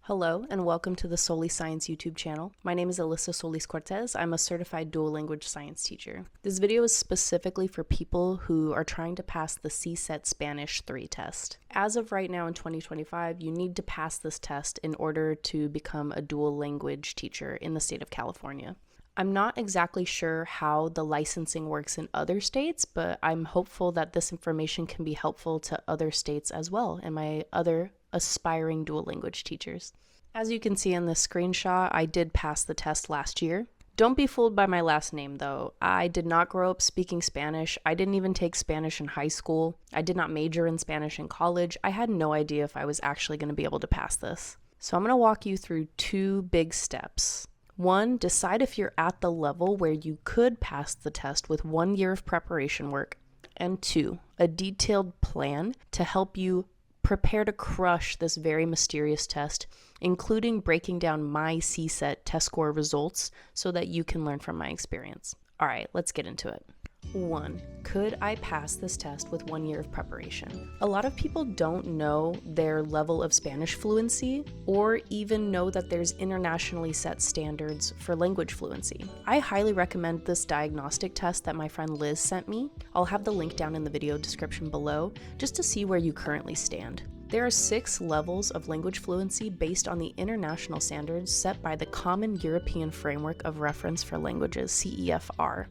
Hello and welcome to the Soli Science YouTube channel. My name is Alyssa Solis-Cortez. I'm a certified dual language science teacher. This video is specifically for people who are trying to pass the CSET Spanish 3 test. As of right now in 2025, you need to pass this test in order to become a dual language teacher in the state of California. I'm not exactly sure how the licensing works in other states, but I'm hopeful that this information can be helpful to other states as well and my other aspiring dual language teachers. As you can see in this screenshot, I did pass the test last year. Don't be fooled by my last name though. I did not grow up speaking Spanish. I didn't even take Spanish in high school. I did not major in Spanish in college. I had no idea if I was actually going to be able to pass this. So I'm going to walk you through two big steps. 1, decide if you're at the level where you could pass the test with 1 year of preparation work. And 2, a detailed plan to help you prepare to crush this very mysterious test, including breaking down my CSET test score results so that you can learn from my experience. All right, let's get into it. 1, could I pass this test with 1 year of preparation? A lot of people don't know their level of Spanish fluency or even know that there's internationally set standards for language fluency. I highly recommend this diagnostic test that my friend Liz sent me. I'll have the link down in the video description below just to see where you currently stand. There are 6 levels of language fluency based on the international standards set by the Common European Framework of Reference for Languages, CEFR.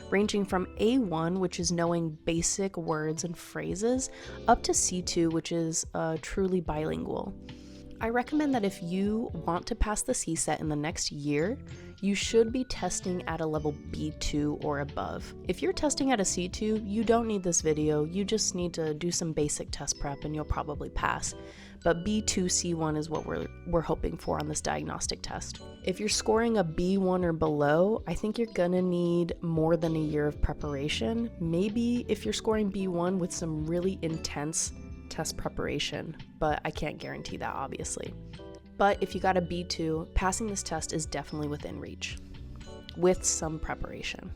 Ranging from A1, which is knowing basic words and phrases, up to C2, which is truly bilingual. I recommend that if you want to pass the CSET in the next year, you should be testing at a level B2 or above. If you're testing at a C2, you don't need this video, you just need to do some basic test prep and you'll probably pass. But B2, C1 is what we're hoping for on this diagnostic test. If you're scoring a B1 or below, I think you're gonna need more than a year of preparation. Maybe if you're scoring B1 with some really intense test preparation, but I can't guarantee that obviously. But if you got a B2, passing this test is definitely within reach, with some preparation.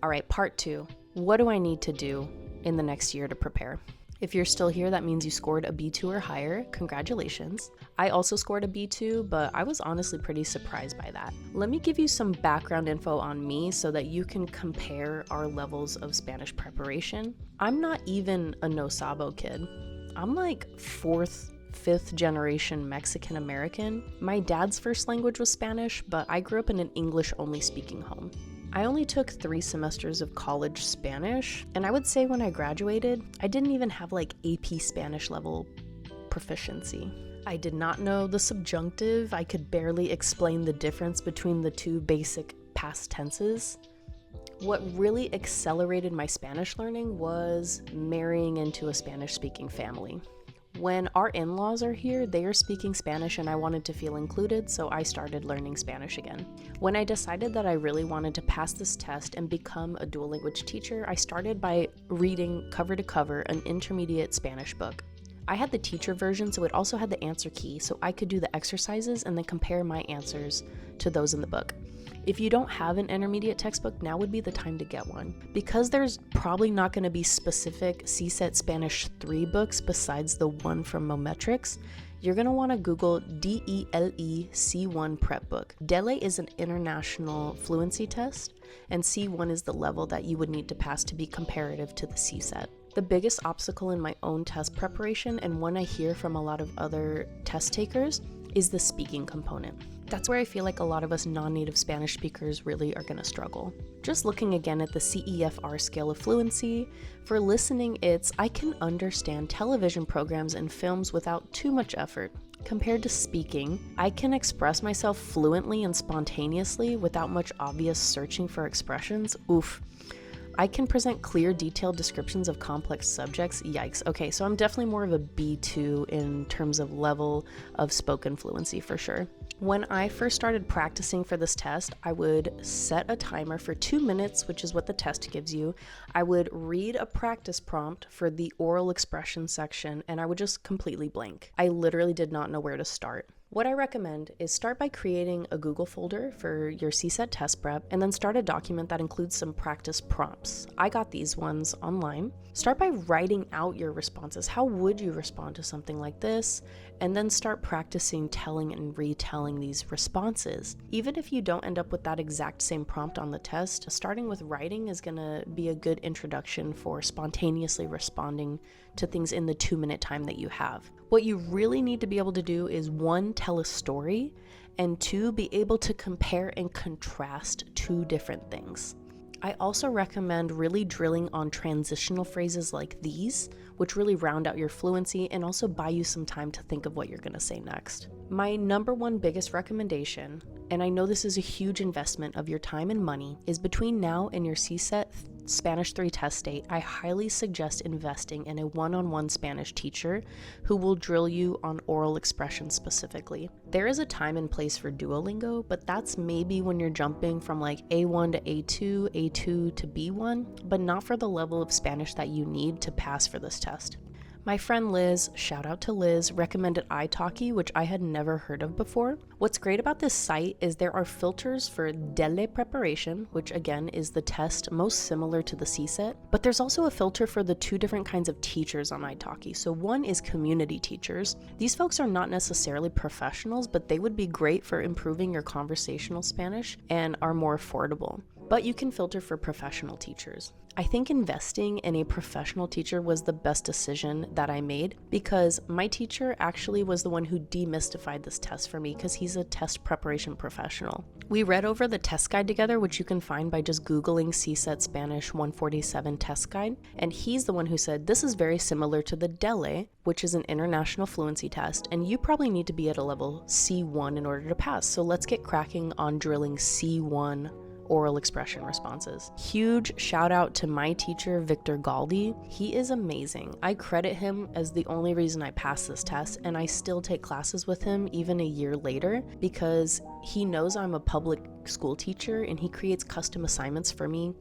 All right, part 2, what do I need to do in the next year to prepare? If you're still here, that means you scored a B2 or higher. Congratulations. I also scored a B2, but I was honestly pretty surprised by that. Let me give you some background info on me so that you can compare our levels of Spanish preparation. I'm not even a no sabo kid. I'm like 4th, 5th generation Mexican American. My dad's first language was Spanish, but I grew up in an English-only speaking home. I only took 3 semesters of college Spanish, and I would say when I graduated, I didn't even have like AP Spanish level proficiency. I did not know the subjunctive. I could barely explain the difference between the 2 basic past tenses. What really accelerated my Spanish learning was marrying into a Spanish-speaking family. When our in-laws are here, they are speaking Spanish and I wanted to feel included, so I started learning Spanish again. When I decided that I really wanted to pass this test and become a dual language teacher, I started by reading cover to cover an intermediate Spanish book. I had the teacher version, so it also had the answer key, so I could do the exercises and then compare my answers to those in the book. If you don't have an intermediate textbook, now would be the time to get one. Because there's probably not going to be specific CSET Spanish 3 books besides the one from Mometrics, you're going to want to Google DELE C1 prep book. DELE is an international fluency test, and C1 is the level that you would need to pass to be comparative to the CSET. The biggest obstacle in my own test preparation, and one I hear from a lot of other test takers, is the speaking component. That's where I feel like a lot of us non-native Spanish speakers really are going to struggle. Just looking again at the CEFR scale of fluency, for listening it's I can understand television programs and films without too much effort. Compared to speaking, I can express myself fluently and spontaneously without much obvious searching for expressions. Oof. I can present clear, detailed descriptions of complex subjects. Yikes. Okay, so I'm definitely more of a B2 in terms of level of spoken fluency for sure. When I first started practicing for this test, I would set a timer for 2 minutes, which is what the test gives you. I would read a practice prompt for the oral expression section, and I would just completely blank. I literally did not know where to start. What I recommend is start by creating a Google folder for your CSET test prep and then start a document that includes some practice prompts. I got these ones online. Start by writing out your responses. How would you respond to something like this? And then start practicing telling and retelling these responses. Even if you don't end up with that exact same prompt on the test, starting with writing is going to be a good introduction for spontaneously responding to things in the 2-minute time that you have. What you really need to be able to do is 1, tell a story, and 2, be able to compare and contrast 2 different things. I also recommend really drilling on transitional phrases like these, which really round out your fluency and also buy you some time to think of what you're going to say next. My number 1 biggest recommendation, and I know this is a huge investment of your time and money, is between now and your CSET Spanish 3 test date, I highly suggest investing in a one-on-one Spanish teacher who will drill you on oral expression specifically. There is a time and place for Duolingo, but that's maybe when you're jumping from like A1 to A2, A2 to B1, but not for the level of Spanish that you need to pass for this test. My friend Liz, shout out to Liz, recommended italki, which I had never heard of before. What's great about this site is there are filters for DELE preparation, which again is the test most similar to the CSET, but there's also a filter for the 2 different kinds of teachers on italki. So one is community teachers. These folks are not necessarily professionals, but they would be great for improving your conversational Spanish and are more affordable. But you can filter for professional teachers. I think investing in a professional teacher was the best decision that I made because my teacher actually was the one who demystified this test for me because he's a test preparation professional. We read over the test guide together, which you can find by just Googling CSET Spanish 147 test guide, and he's the one who said this is very similar to the DELE, which is an international fluency test, and you probably need to be at a level C1 in order to pass. So let's get cracking on drilling C1 oral expression responses. Huge shout out to my teacher, Victor Galdi. He is amazing. I credit him as the only reason I passed this test, and I still take classes with him even a year later because he knows I'm a public school teacher and he creates custom assignments for me,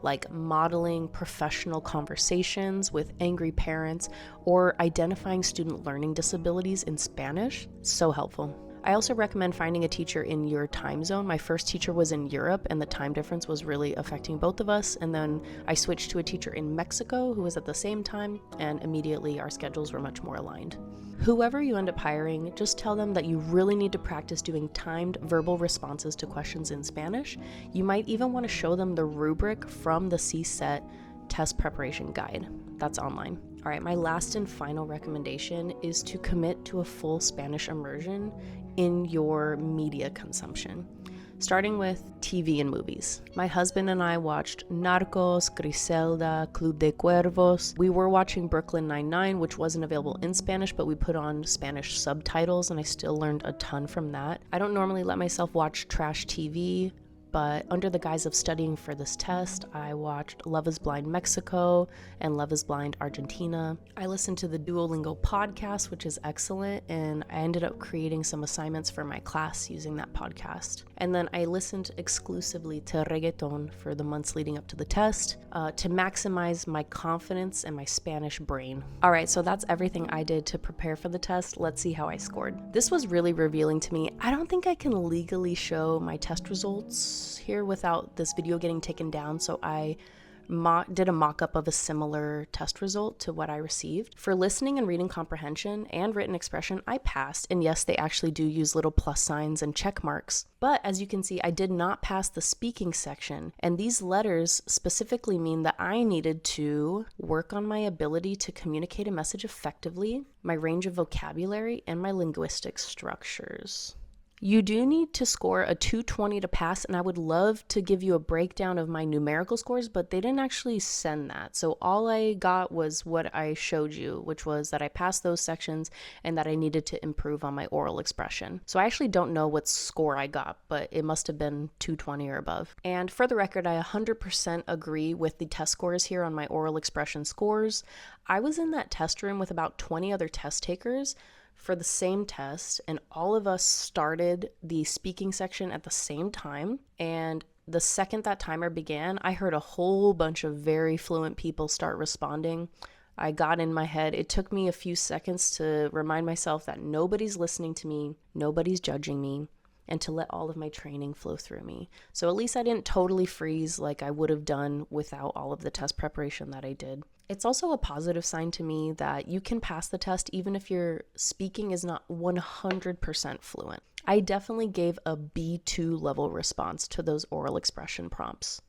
like modeling professional conversations with angry parents or identifying student learning disabilities in Spanish. So helpful. I also recommend finding a teacher in your time zone. My first teacher was in Europe and the time difference was really affecting both of us. And then I switched to a teacher in Mexico who was at the same time, and immediately our schedules were much more aligned. Whoever you end up hiring, just tell them that you really need to practice doing timed verbal responses to questions in Spanish. You might even want to show them the rubric from the CSET test preparation guide. That's online. All right, my last and final recommendation is to commit to a full Spanish immersion in your media consumption, starting with TV and movies. My husband and I watched Narcos, Griselda, Club de Cuervos. We were watching Brooklyn Nine-Nine, which wasn't available in Spanish, but we put on Spanish subtitles, and I still learned a ton from that. I don't normally let myself watch trash TV, but under the guise of studying for this test, I watched Love is Blind Mexico and Love is Blind Argentina. I listened to the Duolingo podcast, which is excellent, and I ended up creating some assignments for my class using that podcast. And then I listened exclusively to reggaeton for the months leading up to the test to maximize my confidence and my Spanish brain. All right, so that's everything I did to prepare for the test. Let's see how I scored. This was really revealing to me. I don't think I can legally show my test results here without this video getting taken down, so I did a mock-up of a similar test result to what I received. For listening and reading comprehension and written expression, I passed, and yes, they actually do use little plus signs and check marks. But as you can see, I did not pass the speaking section, and these letters specifically mean that I needed to work on my ability to communicate a message effectively, my range of vocabulary, and my linguistic structures. You do need to score a 220 to pass, and I would love to give you a breakdown of my numerical scores, but they didn't actually send that. So all I got was what I showed you, which was that I passed those sections and that I needed to improve on my oral expression. So I actually don't know what score I got, but it must have been 220 or above. And for the record, I 100% agree with the test scores here on my oral expression scores. I was in that test room with about 20 other test takers for the same test, and all of us started the speaking section at the same time, and the second that timer began, I heard a whole bunch of very fluent people start responding. I got in my head. It took me a few seconds to remind myself that nobody's listening to me, nobody's judging me, and to let all of my training flow through me. So at least I didn't totally freeze like I would have done without all of the test preparation that I did. It's also a positive sign to me that you can pass the test even if your speaking is not 100% fluent. I definitely gave a B2 level response to those oral expression prompts,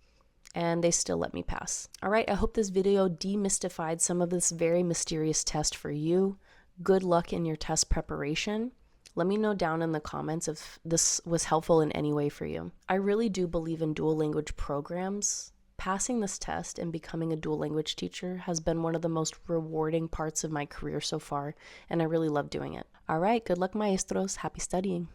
and they still let me pass. All right, I hope this video demystified some of this very mysterious test for you. Good luck in your test preparation. Let me know down in the comments if this was helpful in any way for you. I really do believe in dual language programs. Passing this test and becoming a dual language teacher has been one of the most rewarding parts of my career so far, and I really love doing it. All right, good luck, maestros. Happy studying.